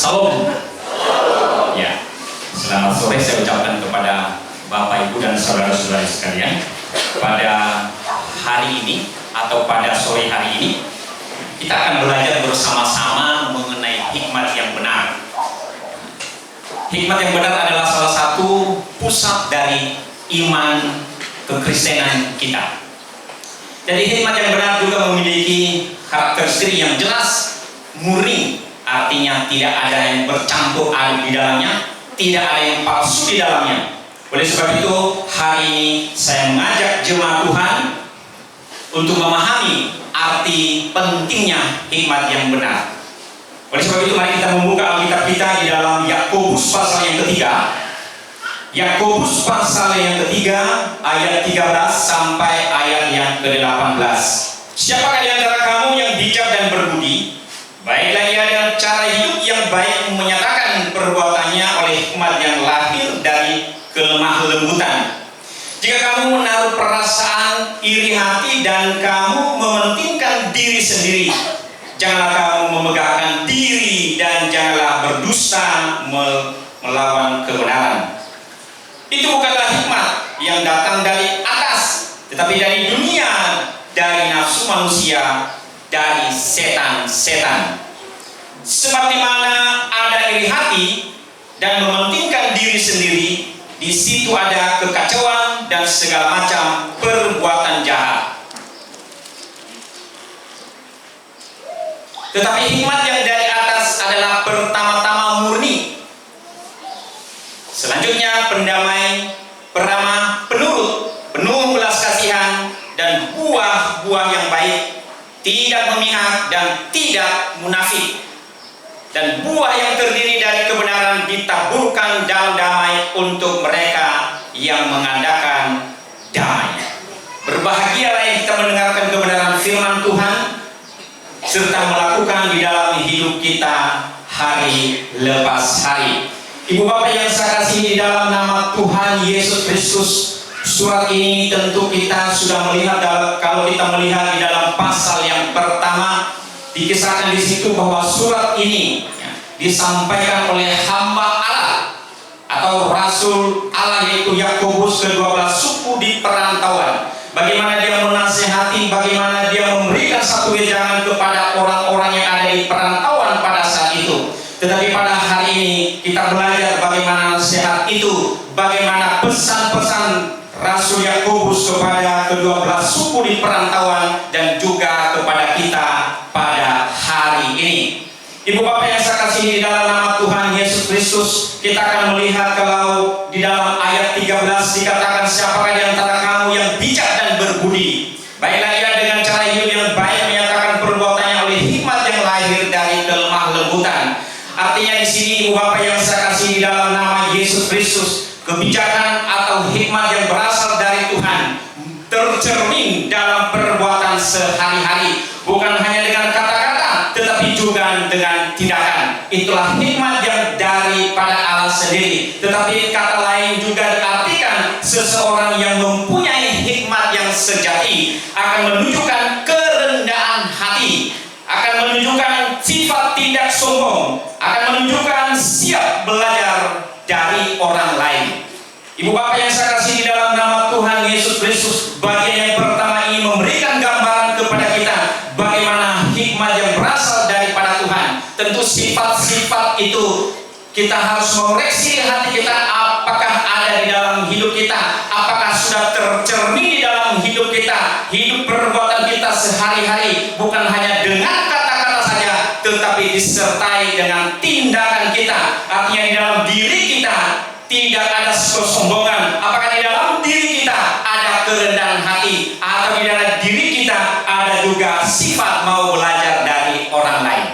Salam. Ya, selamat sore saya ucapkan kepada Bapak Ibu dan saudara-saudara sekalian. Pada hari ini atau pada sore hari ini kita akan belajar bersama-sama mengenai hikmat yang benar. Hikmat yang benar adalah salah satu pusat dari iman kekristenan kita. Jadi hikmat yang benar juga memiliki karakteristik yang jelas, murni. Artinya tidak ada yang bercampur aduk di dalamnya, tidak ada yang palsu di dalamnya. Oleh sebab itu hari ini saya mengajak jemaat Tuhan untuk memahami arti pentingnya hikmat yang benar. Oleh sebab itu mari kita membuka Alkitab kita di dalam Yakobus pasal yang ketiga. Yakobus pasal yang ketiga ayat 13 sampai ayat yang ke-18. Siapakah di antara kamu yang bijak dan berbudi? Baiklah ia dengan cara hidup yang baik menyatakan perbuatannya oleh hikmat yang lahir dari kelemah lembutan. Jika kamu menaruh perasaan iri hati dan kamu mementingkan diri sendiri, janganlah kamu memegahkan diri dan janganlah berdusta melawan kebenaran. Itu bukanlah hikmat yang datang dari atas, tetapi dari dunia, dari nafsu manusia, dari setan-setan. Sebab di mana ada iri hati dan mementingkan diri sendiri, di situ ada kekacauan dan segala macam perbuatan jahat. Tetapi hikmat yang dari atas adalah pertama-tama murni, selanjutnya pendamai, peramah, penurut, penuh belas kasihan dan buah-buah yang baik, tidak memihak dan tidak munafik. Dan buah yang terdiri dari kebenaran ditaburkan dalam damai untuk mereka yang mengadakan damai. Berbahagialah yang kita mendengarkan kebenaran firman Tuhan serta melakukan di dalam hidup kita hari lepas hari. Ibu bapak yang saya kasihi di dalam nama Tuhan Yesus Kristus, surat ini tentu kita sudah melihat. Kalau kita melihat di dalam pasal yang pertama, dikisahkan di situ bahwa surat ini disampaikan oleh hamba Allah atau Rasul Allah, yaitu Yakobus, ke-12 suku di perantauan. Bagaimana dia menasihati, bagaimana dia memberikan satu wejangan kepada orang-orang yang ada di perantauan pada saat itu. Tetapi pada hari ini kita belajar bagaimana nasihat itu, bagaimana pesan-pesan Rasul Yakobus kepada ke-12 suku di perantauan dan juga kepada kita pada hari ini. Ibu bapak yang saya kasihi di dalam nama Tuhan Yesus Kristus, kita akan melihat kalau di dalam ayat 13 dikatakan, siapakah di antara kamu yang bijak dan berbudi? Baiklah ia dengan cara hidup yang baik menyatakan perbuatannya oleh hikmat yang lahir dari kelemah lembutan. Artinya di sini ibu bapak yang saya kasihi di dalam nama Yesus Kristus, kebijakan atau hikmat yang berasal dari Tuhan tercermin dalam perbuatan sehari-hari, bukan hanya dengan kata-kata tetapi juga dengan tindakan. Itulah hikmat yang daripada Allah sendiri. Tetapi kata lain juga diartikan seseorang yang mempunyai hikmat yang sejati akan menunjukkan kerendahan hati, akan menunjukkan sifat tidak sombong, akan menunjukkan siap belajar dari orang lain. Ibu bapak yang saya kasih di dalam nama Tuhan Yesus Kristus, bagian yang pertama ini memberikan gambaran kepada kita bagaimana hikmat yang berasal daripada Tuhan. Tentu sifat-sifat itu kita harus mengoreksi hati kita, apakah ada di dalam hidup kita, apakah sudah tercermin di dalam hidup kita, hidup perbuatan kita sehari-hari, bukan hanya dengan kata-kata saja tetapi disertai dengan tindakan kita. Artinya di dalam diri kita tidak ada kesombongan. Apakah di dalam diri kita ada kerendahan hati, atau di dalam diri kita ada juga sifat mau belajar dari orang lain?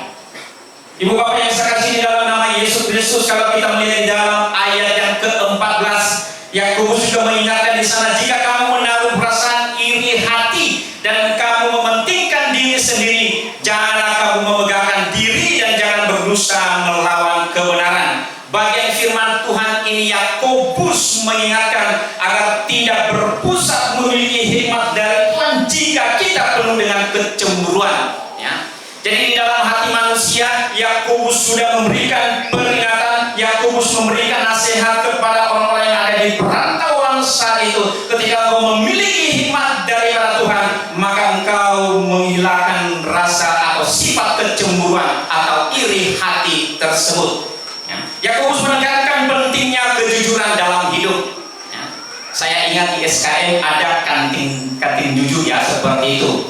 Ibu bapak yang saya kasih di dalam nama Yesus Kristus, kalau kita melihat di dalam ayat yang ke-14, Yakobus juga mengingatkan di sana, jika kamu menaruh perasaan iri hati dan kamu mementingkan diri sendiri, janganlah kamu memegahkan diri dan jangan berdusta melawan kebenaran. Bagian firman Tuhan ini Yakobus mengingatkan agar tidak berpusat memiliki hikmat dari Tuhan jika kita penuh dengan kecemburuan. Ya. Jadi di dalam hati manusia Yakobus sudah memberikan peringatan, Yakobus memberikan nasihat kepada orang-orang yang ada di perantauan saat itu. Ketika engkau memiliki hikmat daripada Tuhan, maka engkau menghilangkan rasa atau sifat kecemburuan atau iri hati tersebut. Yakobus menekankan pentingnya kejujuran dalam hidup. Saya ingat di SKM ada kantin jujur ya, seperti itu.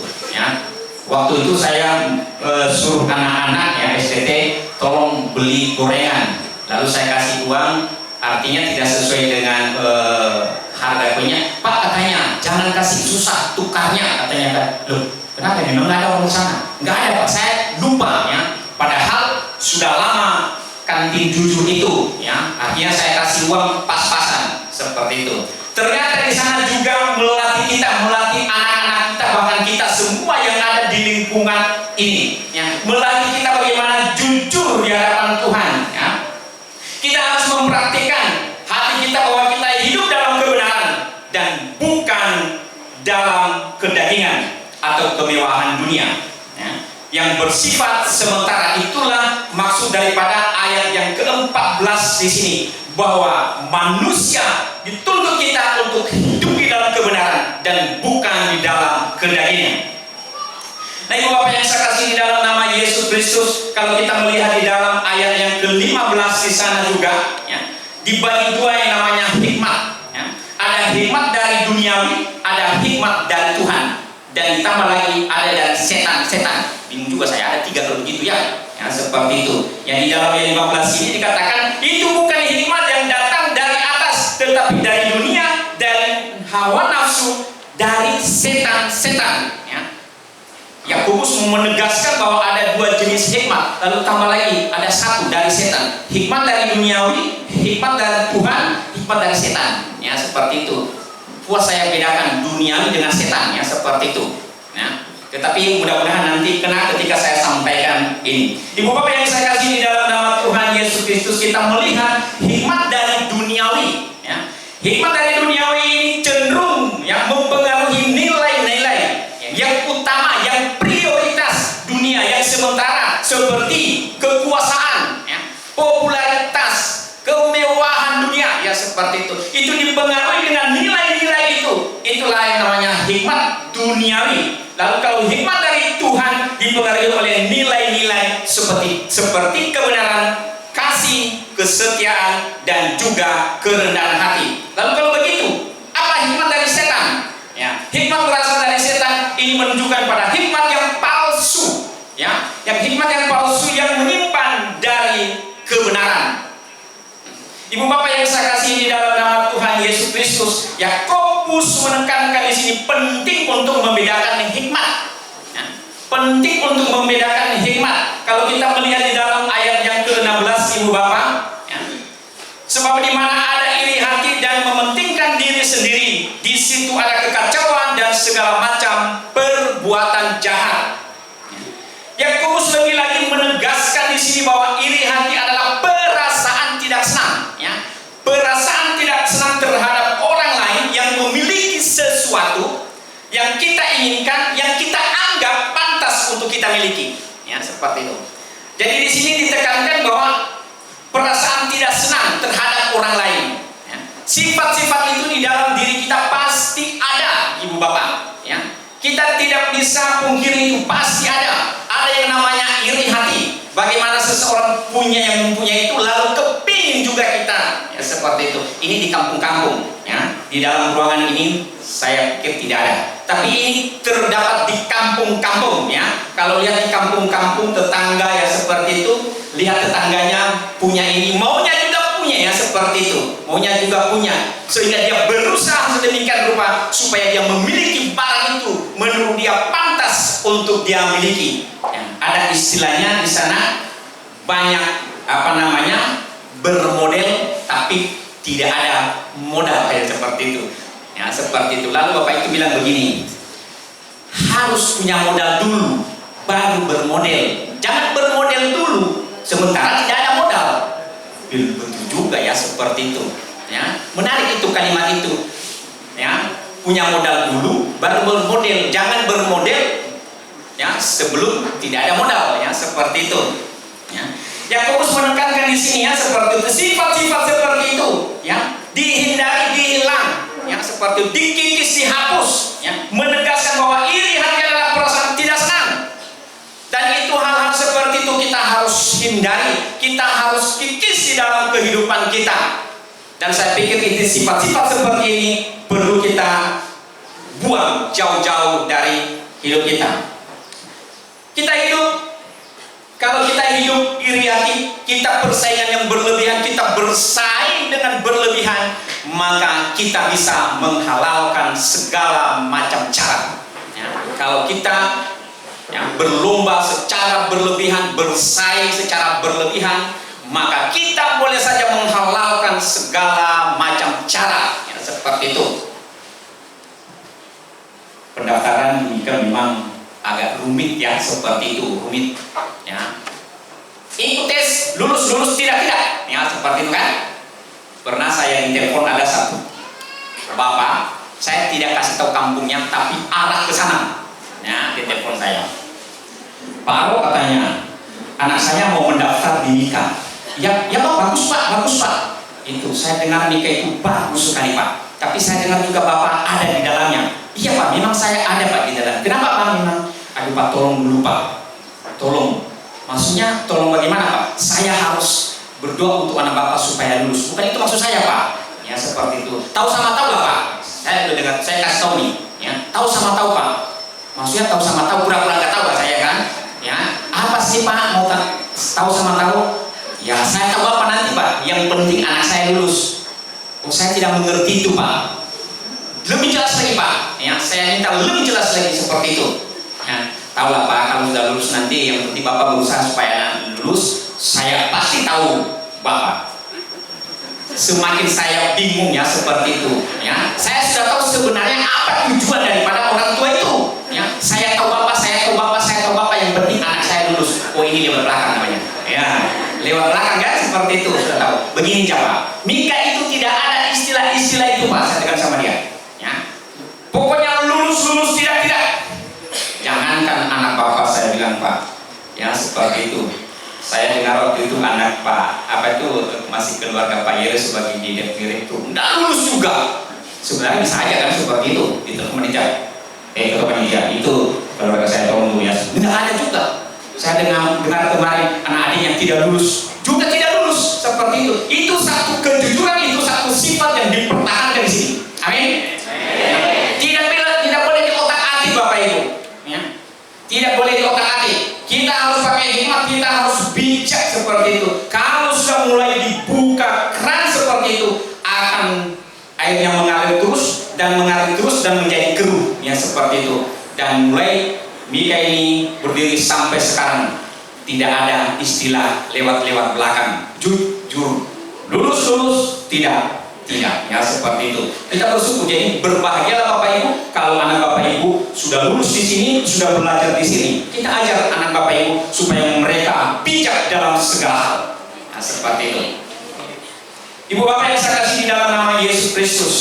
Waktu itu saya suruh anak-anak ya STT tolong beli gorengan, lalu saya kasih uang, artinya tidak sesuai dengan harga punya. Pak katanya jangan kasih susah tukarnya, katanya kan. Loh kenapa, memang nggak ada orang sana? Nggak ada Pak, saya lupa ya. Padahal sudah lama kantin jujur itu ya, artinya saya kasih uang pas-pasan seperti itu. Ternyata di sana juga melatih kita, melatih anak-anak kita, bahkan kita semua yang ada di lingkungan ini, ya, melatih kita bagaimana jujur di hadapan Tuhan. Ya. Kita harus mempraktikkan hati kita bahwa kita hidup dalam kebenaran dan bukan dalam kedagingan atau kemewahan dunia. Ya. Yang bersifat sementara, itulah maksud daripada ayat yang ke-14 di sini, bahwa manusia dituntut kita untuk hidup di dalam kebenaran dan bukan di dalam kedagingan. Nah, Ibu Bapak yang saya kasih di dalam nama Yesus Kristus, kalau kita melihat di dalam ayat yang ke-15 di sana juga, ya, dibagi dua yang namanya hikmat. Ya. Ada hikmat dari duniawi, ada hikmat dari Tuhan, dan ditambah lagi ada dari setan. Bingung juga saya, ada 3 kalau begitu ya. Ya, seperti itu. Yang di dalam ayat 15 ini dikatakan itu bukan hikmat yang datang dari atas, tetapi dari dunia, dari hawa nafsu, dari setan. Ya. Yakobus menegaskan bahwa ada 2 jenis hikmat, lalu tambah lagi ada 1 dari setan. Hikmat dari duniawi, hikmat dari Tuhan, hikmat dari setan. Ya, seperti itu. Buat saya bedakan duniawi dengan setan, ya, seperti itu. Ya. Tetapi mudah-mudahan nanti kena ketika saya sampaikan ini. Ibu Bapak yang saya kasih di dalam nama Tuhan Yesus Kristus, kita melihat hikmat dari duniawi. Ya. Hikmat dari duniawi ini cenderung ya, mempengaruhi nilai-nilai yang utama, yang prioritas dunia, yang sementara, seperti kekuasaan, ya, popularitas, kemewahan dunia, ya seperti itu. Itu dipengaruhi dengan nilai-nilai itu. Itulah yang namanya hikmat duniawi. Lalu kalau hikmat dari Tuhan dipengaruhi oleh nilai-nilai seperti kebenaran, kasih, kesetiaan, dan juga kerendahan hati. Lalu kalau begitu, apa hikmat dari setan? Ya, hikmat berasal dari setan ini menunjukkan pada hikmat yang palsu, ya, yang hikmat yang palsu yang menyimpan dari kebenaran. Ibu Bapak yang saya kasih di dalam nama Tuhan Yesus Kristus, Yakobus menekankan di sini penting untuk membedakan hikmat. Ya, penting untuk membedakan hikmat. Kalau kita melihat di dalam ayat yang ke-16, Ibu Bapak, ya, sebab di mana ada iri hati dan mementingkan diri sendiri, di situ ada kekacauan dan segala macam perbuatan jahat. Yakobus lebih lagi menegaskan di sini bahwa iri hati adalah perasaan tidak senang, ya, perasaan tidak senang terhadap orang lain yang memiliki sesuatu yang kita inginkan, yang kita anggap pantas untuk kita miliki, ya, seperti itu. Jadi di sini ditekankan bahwa perasaan tidak senang terhadap orang lain, ya. Sifat-sifat itu di dalam diri kita pasti ada, Ibu Bapak, ya. Kita tidak bisa pungkiri itu pasti ada. Ada yang namanya iri hati. Bagaimana seseorang punya yang mempunyai itu lalu kepingin juga kita, ya, seperti itu. Ini di kampung-kampung, ya. Di dalam ruangan ini saya pikir tidak ada. Tapi ini terdapat di kampung-kampung, ya. Kalau lihat di kampung-kampung tetangga, ya, seperti itu. Lihat tetangganya punya ini, maunya juga punya, ya, seperti itu. Maunya juga punya, sehingga dia berusaha sedemikian rupa supaya dia memiliki barang itu menurut dia pantas untuk dia miliki. Ya, ada istilahnya di sana, banyak bermodel tapi tidak ada modal, kayak seperti itu. Ya, seperti itu. Lalu Bapak itu bilang begini, harus punya modal dulu baru bermodel. Jangan bermodel dulu sementara tidak ada modal. Betul juga, ya, seperti itu. Ya, menarik itu kalimat itu. Ya, punya modal dulu baru bermodel. Jangan bermodel, ya, sebelum tidak ada modal, ya, seperti itu. Ya. Yakobus menekankan di sini ya seperti itu, sifat-sifat seperti itu ya dihindari, dihilang, ya seperti itu, dikikis, dihapus, ya menegaskan bahwa iri hati adalah perasaan tidak senang, dan itu hal-hal seperti itu kita harus hindari, kita harus kikis di dalam kehidupan kita. Dan saya pikir itu sifat-sifat seperti ini perlu kita buang jauh-jauh dari hidup kita. Kita hidup, kalau kita hidup iri hati, kita persaingan yang berlebihan, kita bersaing dengan berlebihan, maka kita bisa menghalalkan segala macam cara. Ya, kalau kita yang berlomba secara berlebihan, bersaing secara berlebihan, maka kita boleh saja menghalalkan segala macam cara. Ya, seperti itu. Pendaftaran ini kan memang agak rumit ya, seperti itu, rumit. Ya. Ikut tes, lulus tidak, ya seperti itu kan. Pernah saya ditelepon ada satu bapak, saya tidak kasih tahu kampungnya, tapi arah ke sana. Ya, ditelepon saya. Pak Aro katanya, anak saya mau mendaftar di nikah. Ya Pak, bagus Pak. Itu saya dengar nikah itu bagus sekali Pak. Tapi saya dengar juga Bapak ada di dalamnya. Iya Pak, memang saya ada Pak di dalam. Kenapa Pak memang? Aduh Pak, tolong dulu Pak. Tolong. Maksudnya tolong bagaimana Pak? Saya harus berdoa untuk anak Bapak supaya lulus. Bukan itu maksud saya Pak. Ya seperti itu. Tahu sama tahu lah Pak. Saya udah dengar, saya kasih tahu nih. Ya, tahu sama tahu Pak. Maksudnya tahu sama tahu, pura-pura nggak tahu Pak saya kan? Ya, apa sih Pak mau tahu sama tahu? Ya saya tahu apa nanti Pak. Yang penting anak saya lulus. Oh, saya tidak mengerti itu Pak. Lebih jelas lagi Pak. Ya, saya minta lebih jelas lagi seperti itu. Ya, tahulah Pak, kalau sudah lulus nanti yang penting Bapak berusaha supaya lulus. Saya pasti tahu Bapak. Semakin saya bingung ya seperti itu. Ya, saya sudah tahu sebenarnya apa tujuan daripada orang tua itu. Ya, saya tahu Bapak, saya tahu Bapak. Yang penting anak saya lulus. Oh ini lewat belakang namanya. Ya, lewat belakang kan seperti itu sudah tahu. Begini jawab. Mika itu tidak ada istilah-istilah itu Pak. Saya tekan sama dia. Ya, pokoknya lulus tidak. Jangankan anak Bapak saya bilang Pak. Ya seperti itu. Saya dengar waktu itu anak Pak masih keluarga Pak Yeri sebagai direktur, nggak lulus juga. Sebenarnya bisa aja kan seperti itu. Itu panitia. Itu keluarga saya tolong dulu ya. Nggak ada juga. Saya dengar kemarin anak adik yang tidak lulus juga tidak lulus seperti itu. Itu satu kejujuran, itu satu sifat yang dipertahankan di sini. Amin. Tidak boleh di otak atik Bapak Ibu. Ya. Tidak boleh di otak atik. Kita harus pakai hikmat, kita harus bijak seperti itu. Kalau sudah mulai dibuka keran seperti itu, akan airnya mengalir terus dan menjadi keruh, ya seperti itu. Dan mulai Mika ini berdiri sampai sekarang tidak ada istilah lewat belakang. Jujur, lulus tidak, ya seperti itu. Kita bersyukur. Jadi berbahagialah Bapak Ibu kalau anak Bapak Ibu sudah lulus di sini, sudah belajar di sini. Kita ajar anak Bapak Ibu supaya mereka bijak dalam segala hal. Nah, seperti itu. Ibu Bapak yang saya kasih di dalam nama Yesus Kristus,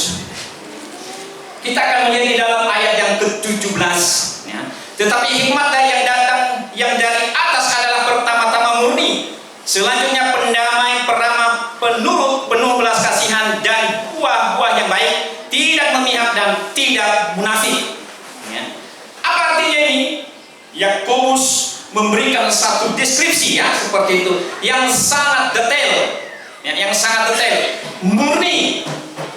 kita akan menjadi dalam ayat yang ke-17. Ya. Tetapi hikmat yang datang yang dari atas adalah pertama-tama murni, selanjutnya pendamai, peramah, penurut, penuh belas kasihan, dan buah-buah yang baik, tidak memihak dan tidak munafik. Ya. Apa artinya ini? Yakobus memberikan satu deskripsi ya seperti itu yang sangat detail, ya, murni.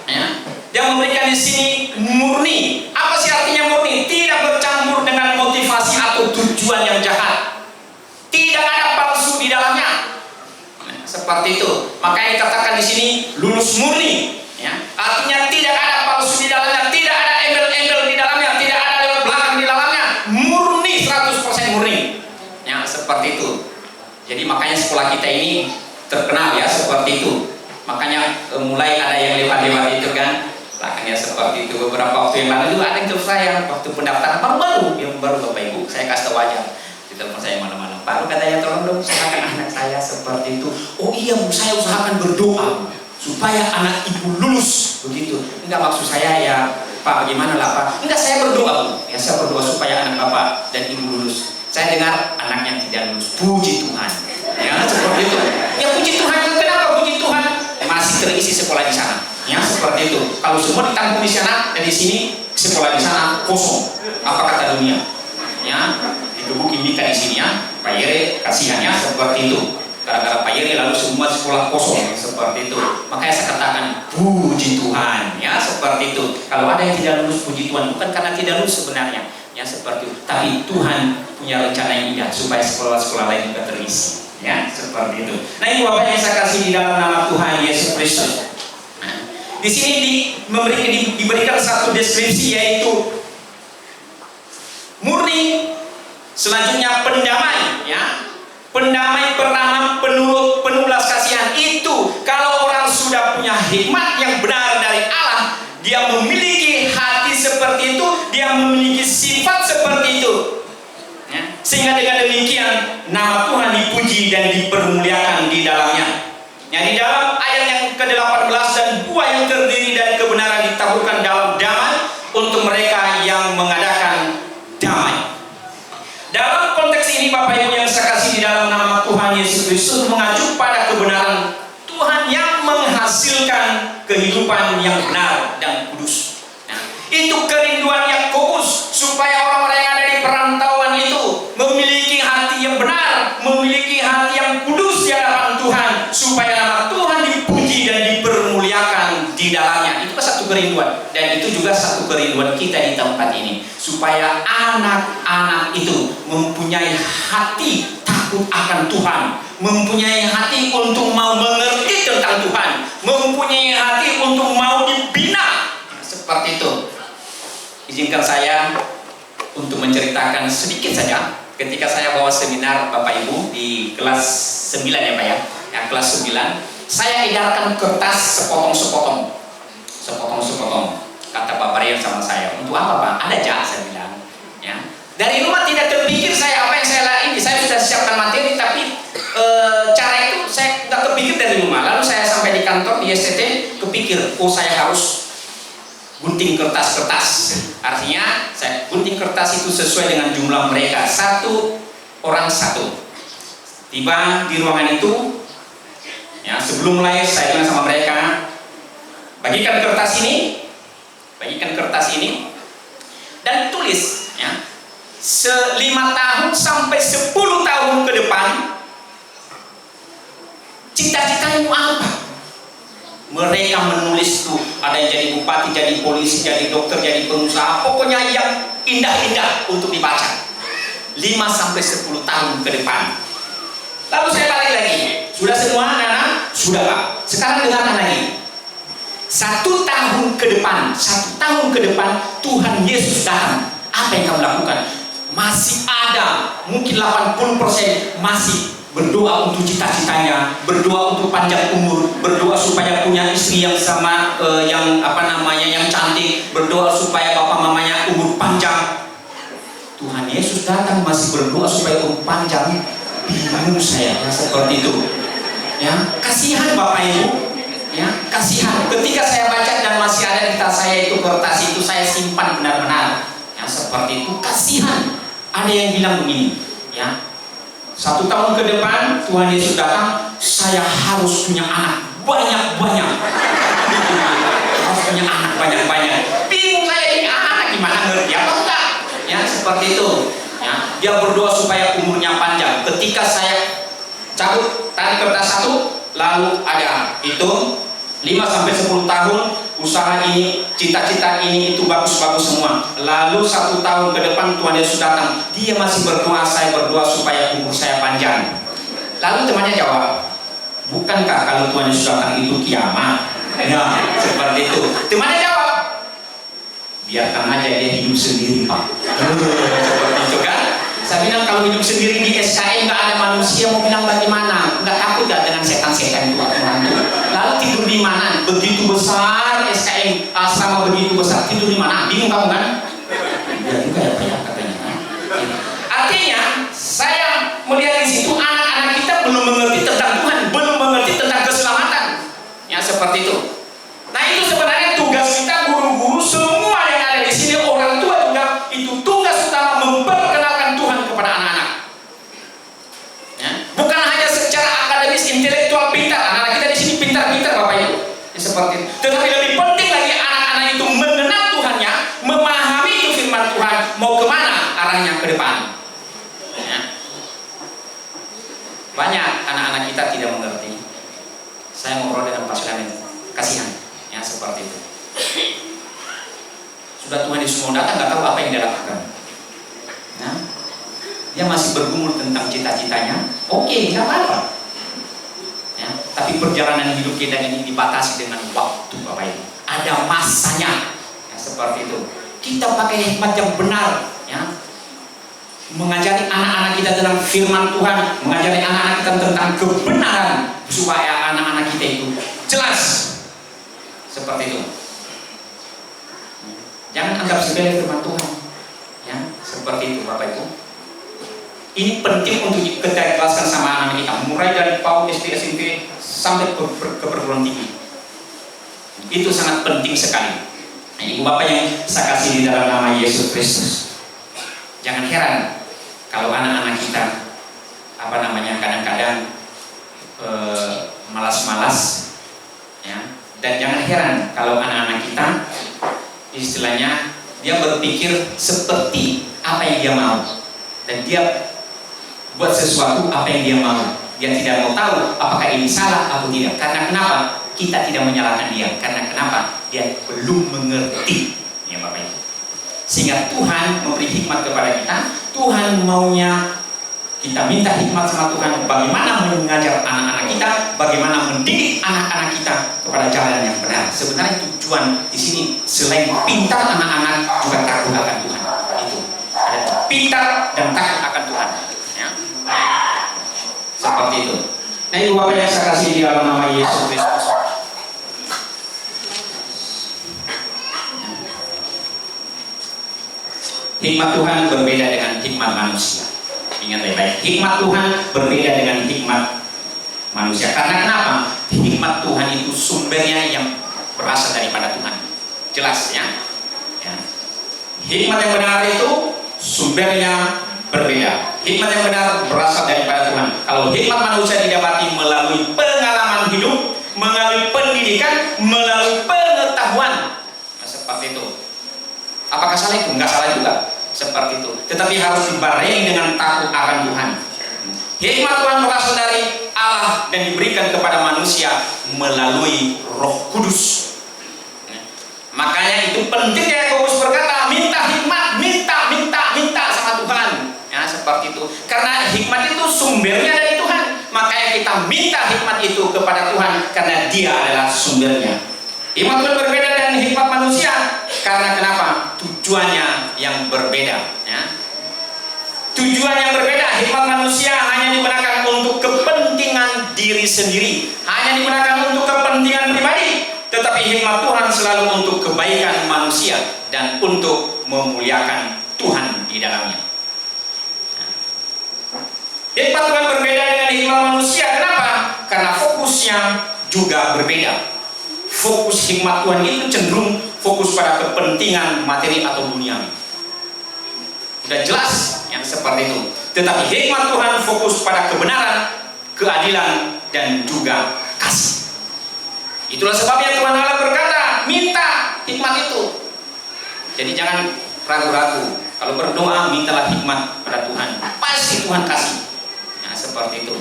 Ya. Yang memberikan di sini murni. Apa sih artinya murni? Tidak bercampur dengan motivasi atau tujuan yang jahat. Tidak ada palsu di dalamnya. Seperti itu. Makanya dikatakan di sini lulus murni. Ya. Artinya tidak ada palsu di dalamnya, tidak ada embel-embel di dalamnya, tidak ada lewat belakang di dalamnya. Murni, 100% murni. Ya, seperti itu. Jadi makanya sekolah kita ini terkenal ya seperti itu. Makanya mulai ada yang lewat-lewat itu kan. Makanya seperti itu. Beberapa waktu yang lalu juga ada yang terus saya waktu pendaftaran baru Bapak Ibu. Saya kasih tahu aja. Di telepon saya malam-malam. Pak, katanya tolong dong usahakan anak saya seperti itu. Oh iya Bu, saya usahakan berdoa supaya anak Ibu lulus begitu. Enggak, maksud saya ya Pak bagaimana lah Pak. Enggak, saya berdoa Bu. Ya saya berdoa supaya anak Bapak dan Ibu lulus. Saya dengar anaknya tidak lulus. Puji Tuhan. Ya, seperti itu. Ya puji Tuhan, kenapa puji Tuhan? Masih terisi sekolah di sana. Ya, seperti itu. Kalau semua ditampung di sana dan di sini, sekolah di sana kosong. Apa kata dunia? Ya, digebukin kita di sini ya. Pak Yere kasihannya seperti itu. Gara-gara Pak Yeri lalu semua sekolah kosong seperti itu. Makanya saya katakan puji Tuhan ya, seperti itu. Kalau ada yang tidak lulus, puji Tuhan, bukan karena tidak lulus sebenarnya ya, seperti itu. Tapi Tuhan punya rencana yang indah supaya sekolah-sekolah lain juga terisi ya, seperti itu. Nah, ini Bapak yang saya kasih di dalam nama Tuhan Yesus Kristus. Nah, di sini diberikan satu deskripsi, yaitu murni, selanjutnya pendamai ya. Pendamai pertama, penurut, penuh belas kasihan. Itu kalau orang sudah punya hikmat yang benar dari Allah, dia memiliki hati seperti itu, dia memiliki sifat seperti itu ya. Sehingga dengan demikian nama Tuhan dipuji dan dipermuliakan di dalamnya ya. Di dalam ayat yang ke-18, dan buah yang terdiri dari kebenaran ditaburkan dalam damai untuk mereka yang mengadakan damai. Dalam konteks ini Bapak Ibu yang saya kasih di dalam nama Tuhan Yesus Kristus, mengacu pada kebenaran Tuhan yang menghasilkan kehidupan yang benar dan kudus. Nah, itu kerinduan Yakobus, supaya orang-orang yang ada di perantauan itu memiliki hati yang benar, memiliki hati yang kudus di hadapan Tuhan, supaya nama Tuhan dipuji dan dipermuliakan di dalamnya. Itu satu kerinduan, dan itu juga satu kerinduan kita di tempat ini, supaya anak-anak itu mempunyai hati takut akan Tuhan, mempunyai hati untuk mau mengerti tentang Tuhan, mempunyai hati untuk mau dibina. Seperti itu. Izinkan saya untuk menceritakan sedikit saja. Ketika saya bawa seminar Bapak Ibu di kelas 9 ya Pak ya, kelas 9, saya edarkan kertas sepotong-sepotong. Kata Bapak Rian sama saya, untuk apa Pak? Ada aja, saya bilang ya. Dari rumah tidak terpikir saya apa yang saya ini, saya sudah siapkan materi, tapi cara itu saya nggak kepikir dari rumah. Lalu saya sampai di kantor di STT, kepikir, oh saya harus gunting kertas-kertas. Artinya saya gunting kertas itu sesuai dengan jumlah mereka, satu orang satu. Tiba di ruangan itu ya, sebelum mulai saya bilang sama mereka, bagikan kertas ini dan tulis ya, 5 tahun sampai 10 tahun ke depan cita-citamu apa? Mereka menulis tuh, ada yang jadi bupati, jadi polisi, jadi dokter, jadi pengusaha, pokoknya yang indah-indah untuk dibaca. 5 sampai 10 tahun ke depan. Lalu saya balik lagi, sudah semua anak-anak? Sudah Pak. Sekarang dengarkan lagi. 1 tahun ke depan Tuhan Yesus datang. Apa yang kamu lakukan? Masih ada mungkin 80% masih berdoa untuk cita-citanya, berdoa untuk panjang umur, berdoa supaya punya istri yang sama, yang cantik, berdoa supaya bapak mamanya umur panjang. Tuhan Yesus datang masih berdoa supaya umur panjang. Bingung saya ya, seperti itu. Ya, kasihan Bapak Ibu. Ya, kasihan. Ketika saya baca dan masih ada di tas saya itu, kertas itu saya simpan benar-benar. Ya, seperti itu. Kasihan. Ada yang bilang begini, ya. 1 tahun ke depan Tuhan Yesus datang, saya harus punya anak banyak-banyak. Harus punya anak banyak-banyak. Bingung saya, ini anak gimana, ngerti apa enggak? Ya, seperti itu. Ya, dia berdoa supaya umurnya panjang. Ketika saya cabut tarik kertas 1, lalu ada itu 5 sampai 10 tahun usaha ini, cita-cita ini itu bagus-bagus semua. Lalu 1 tahun ke depan Tuhan Yesus datang, dia masih berdoa, saya berdoa supaya umur saya panjang. Lalu temannya jawab, bukankah kalau Tuhan Yesus datang itu kiamat? Ya, seperti itu. Temannya jawab, biarkan aja dia hidup sendiri Pak. Seperti itu kan? Saya bilang kalau hidup sendiri di SKM nggak ada manusia, mau bilang bagaimana? Nggak takut nggak dengan setan-setan itu waktu-waktu? Lalu tidur di mana? Begitu besar SKM asrama, begitu besar, tidur di mana? Bingung kamu kan? Ya juga ya Pak ya, katanya. Artinya saya melihat di situ anak-anak kita belum mengerti tentang Tuhan, belum mengerti tentang keselamatan. Ya seperti itu. Nah itu sebenarnya tugas kita guru-guru semua yang ada di sini, orang tua juga, itu tugas utama memperkenalkan Tuhan kepada anak-anak. Ya. Bukan hanya secara Seperti itu. Tetapi lebih penting lagi anak-anak itu mengenal Tuhannya, memahami itu firman Tuhan, mau kemana arahnya ke depan. Ya. Banyak anak-anak kita tidak mengerti. Saya ngobrol dengan Pak Sudamin, kasihan, ya seperti itu. Sudah Tuhan Yesus mau datang, nggak tahu apa yang dia lakukan. Ya. Dia masih bergumul tentang cita-citanya. Oke, nggak apa-apa. Ya, tapi perjalanan hidup kita ini dibatasi dengan waktu, Bapak Ibu. Ada masanya, ya, seperti itu. Kita pakai hikmat yang benar, ya. Mengajari anak-anak kita tentang firman Tuhan, mengajari anak-anak kita tentang kebenaran, supaya anak-anak kita itu jelas, seperti itu. Jangan anggap sepele firman Tuhan, ya, seperti itu, Bapak Ibu. Ini penting untuk kita jelaskan sama anak-anak kita, mulai dari PAUD, SD, SMP sampai ke perguruan tinggi. Itu sangat penting sekali. Nah, Ibu Bapak yang saya kasih di dalam nama Yesus Kristus, jangan heran kalau anak-anak kita kadang-kadang malas-malas, ya. Dan jangan heran kalau anak-anak kita istilahnya dia berpikir seperti apa yang dia mau, dan dia buat sesuatu apa yang dia mau. Dia tidak mau tahu apakah ini salah atau tidak. Karena kenapa? Kita tidak menyalahkan dia. Karena kenapa? Dia belum mengerti, ya Bapak Ibu. Sehingga Tuhan memberi hikmat kepada kita. Tuhan maunya kita minta hikmat sama Tuhan, bagaimana mengajar anak-anak kita, bagaimana mendidik anak-anak kita kepada jalan yang benar. Sebenarnya tujuan di sini selain pintar anak-anak juga takut akan Tuhan. Itu ada pintar dan takut akan Tuhan. Seperti itu. Nah, Ibu Bapak yang saya kasih di dalam nama Yesus Kristus, hikmat Tuhan berbeda dengan hikmat manusia. Ingat baik-baik, hikmat Tuhan berbeda dengan hikmat manusia. Karena kenapa? Hikmat Tuhan itu sumbernya yang berasal daripada Tuhan. Jelas, ya. Hikmat yang benar itu sumbernya berbeda. Hikmat yang benar berasal daripada Tuhan. Kalau hikmat manusia didapati melalui pengalaman hidup, melalui pendidikan, melalui pengetahuan, nah, seperti itu. Apakah salah itu? Enggak salah juga, seperti itu. Tetapi harus dibarengi dengan takut akan Tuhan. Hikmat Tuhan berasal dari Allah dan diberikan kepada manusia melalui Roh Kudus. Makanya itu penting, Yakobus berkata, minta hikmat, minta sama Tuhan. Ya, seperti itu. Karena hikmat itu sumbernya dari Tuhan. Makanya kita minta hikmat itu kepada Tuhan karena Dia adalah sumbernya. Hikmat Tuhan berbeda dengan hikmat manusia. Karena kenapa? Tujuannya yang berbeda. Ya. Tujuan yang berbeda. Hikmat manusia hanya digunakan untuk kepentingan diri sendiri, hanya digunakan untuk kepentingan pribadi. Tetapi hikmat Tuhan selalu untuk kebaikan manusia dan untuk memuliakan Tuhan di dalamnya. Hikmat Tuhan berbeda dengan hikmat manusia. Kenapa? Karena fokusnya juga berbeda. Fokus hikmat Tuhan itu cenderung fokus pada kepentingan materi atau duniawi. Sudah jelas yang seperti itu. Tetapi hikmat Tuhan fokus pada kebenaran, keadilan, dan juga kasih. Itulah sebabnya Tuhan Allah berkata, minta hikmat itu. Jadi jangan ragu-ragu. Kalau berdoa, mintalah hikmat pada Tuhan. Pasti Tuhan kasih. Nah, seperti itu.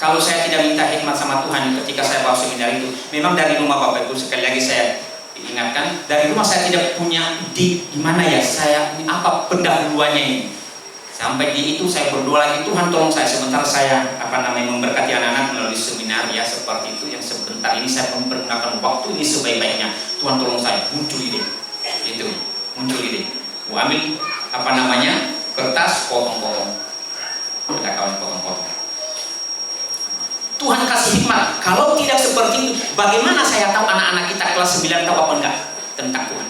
Kalau saya tidak minta hikmat sama Tuhan ketika saya bawa seminar itu, memang dari rumah Bapak Ibu, sekali lagi saya ingatkan, dari rumah saya tidak punya ide gimana ya saya ini apa pendahuluannya ini. Sampai di itu saya berdoa lagi, Tuhan tolong saya, sebentar saya memberkati anak-anak melalui seminar ya seperti itu, yang sebentar ini saya mempergunakan waktu ini sebaik-baiknya. Tuhan tolong saya, muncul ide. Itu, muncul ide. Gua ambil kertas, potong-potong. Ada kawan potong-potong. Tuhan kasih hikmat. Kalau tidak seperti itu, bagaimana saya tahu anak-anak kita kelas 9 tahu apa enggak tentang Tuhan?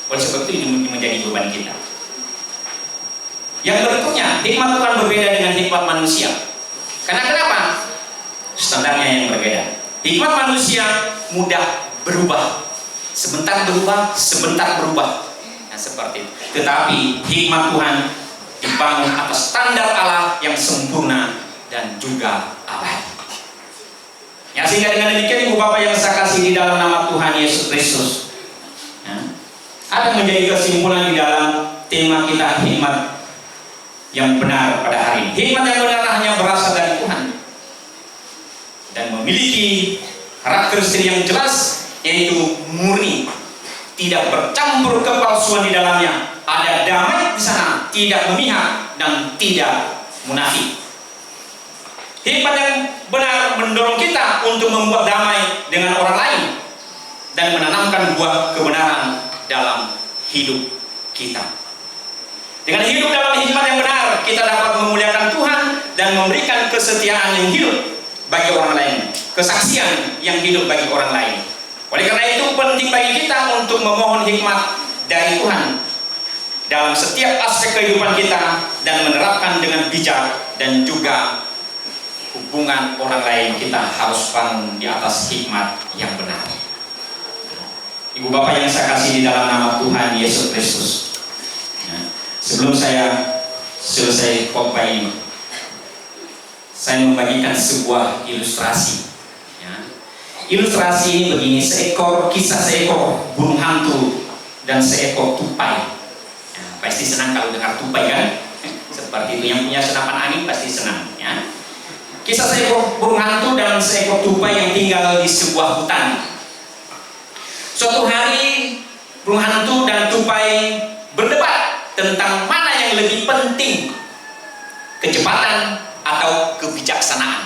Oleh sebab itu ini menjadi beban kita. Yang berikutnya, hikmat Tuhan berbeda dengan hikmat manusia. Karena kenapa? Standarnya yang berbeda. Hikmat manusia mudah berubah. Sebentar berubah, sebentar berubah. Nah, seperti itu. Tetapi hikmat Tuhan dibangun atas standar Allah yang sempurna dan juga sehingga dengan demikian Ibu Bapak yang saya kasih di dalam nama Tuhan Yesus Kristus, ada menjadi kesimpulan di dalam tema kita, hikmat yang benar pada hari ini. Hikmat yang benar hanya berasal dari Tuhan dan memiliki karakteristik yang jelas, yaitu murni, tidak bercampur kepalsuan di dalamnya, ada damai di sana, tidak memihak dan tidak munafik. Hikmat yang benar mendorong kita untuk membuat damai dengan orang lain dan menanamkan buah kebenaran dalam hidup kita. Dengan hidup dalam hikmat yang benar, kita dapat memuliakan Tuhan dan memberikan kesetiaan yang hidup bagi orang lain, kesaksian yang hidup bagi orang lain. Oleh karena itu penting bagi kita untuk memohon hikmat dari Tuhan dalam setiap aspek kehidupan kita dan menerapkan dengan bijak, dan juga hubungan orang lain kita harus bangun di atas hikmat yang benar. Ibu Bapak yang saya kasih di dalam nama Tuhan Yesus Kristus, sebelum saya selesai khotbah ini, saya membagikan sebuah ilustrasi. Ilustrasi ini begini: kisah seekor burung hantu dan seekor tupai. Pasti senang kalau dengar tupai kan? Seperti itu, yang punya senapan angin pasti senang. Kisah seekor burung hantu dan seekor tupai yang tinggal di sebuah hutan. Suatu hari burung hantu dan tupai berdebat tentang mana yang lebih penting, kecepatan atau kebijaksanaan.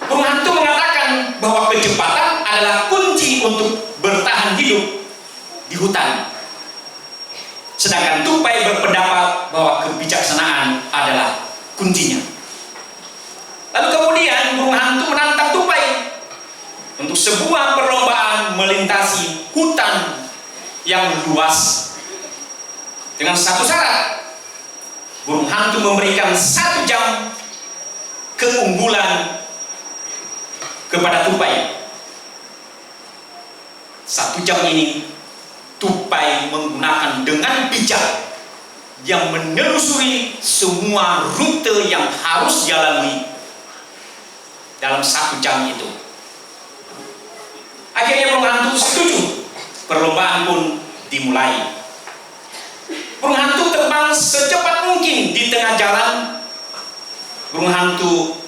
Burung hantu mengatakan bahwa kecepatan adalah kunci untuk bertahan hidup di hutan, sedangkan tupai berpendapat bahwa kebijaksanaan adalah kuncinya. Lalu kemudian burung hantu menantang tupai untuk sebuah perlombaan melintasi hutan yang luas dengan satu syarat: burung hantu memberikan 1 jam keunggulan kepada tupai. 1 jam ini tupai menggunakan dengan bijak yang menelusuri semua rute yang harus dilalui dalam 1 jam itu. Akhirnya burung hantu setuju. Perlombaan pun dimulai. Burung hantu terbang secepat mungkin di tengah jalan. Burung hantu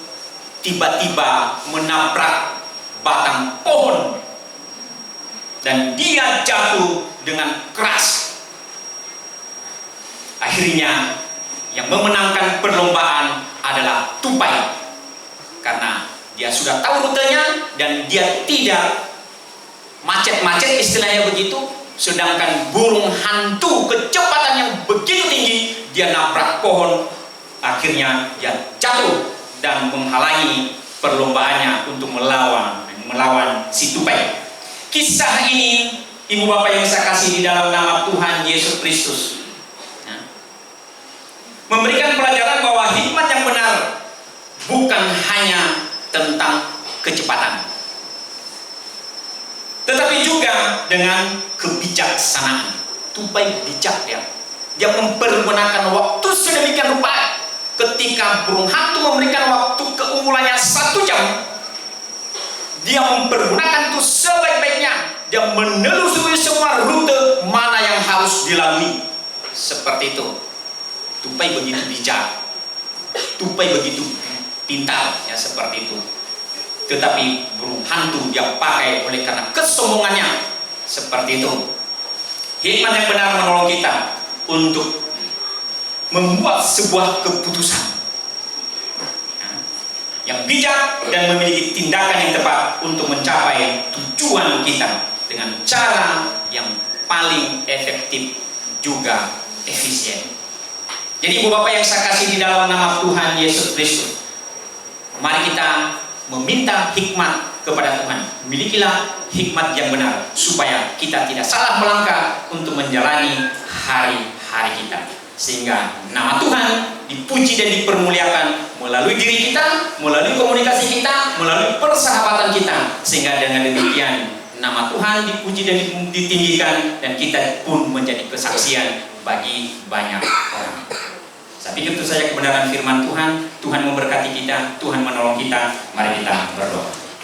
tiba-tiba menabrak batang pohon dan dia jatuh dengan keras. Akhirnya yang memenangkan perlombaan adalah tupai, karena dia sudah tahu rutenya dan dia tidak macet-macet, istilahnya begitu. Sedangkan burung hantu kecepatan yang begitu tinggi, dia nabrak pohon, akhirnya dia jatuh dan menghalangi perlombaannya untuk melawan si tupai. Kisah ini, Ibu Bapak yang saya kasih di dalam nama Tuhan Yesus Kristus, memberikan pelajaran bahwa hikmat yang benar bukan hanya tentang kecepatan, tetapi juga dengan kebijaksanaan. Tupai bijak ya. Dia mempergunakan waktu sedemikian rupa. Ketika burung hantu memberikan waktu keunggulannya 1 jam, dia mempergunakan itu sebaik-baiknya. Dia menelusuri semua rute mana yang harus dilalui. Seperti itu. Tupai begitu bijak. Tupai begitu pintar ya, seperti itu. Tetapi burung hantu dia pakai oleh karena kesombongannya. Seperti itu. Hikmat yang benar menolong kita untuk membuat sebuah keputusan yang bijak dan memiliki tindakan yang tepat untuk mencapai tujuan kita dengan cara yang paling efektif juga efisien. Jadi Ibu Bapak yang saya kasih di dalam nama Tuhan Yesus Kristus, mari kita meminta hikmat kepada Tuhan. Milikilah hikmat yang benar supaya kita tidak salah melangkah untuk menjalani hari-hari kita, sehingga nama Tuhan dipuji dan dipermuliakan melalui diri kita, melalui komunikasi kita, melalui persahabatan kita, sehingga dengan demikian nama Tuhan dipuji dan ditinggikan, dan kita pun menjadi kesaksian bagi banyak orang. Tapi itu saja kebenaran firman Tuhan. Tuhan memberkati kita, Tuhan menolong kita. Mari kita berdoa.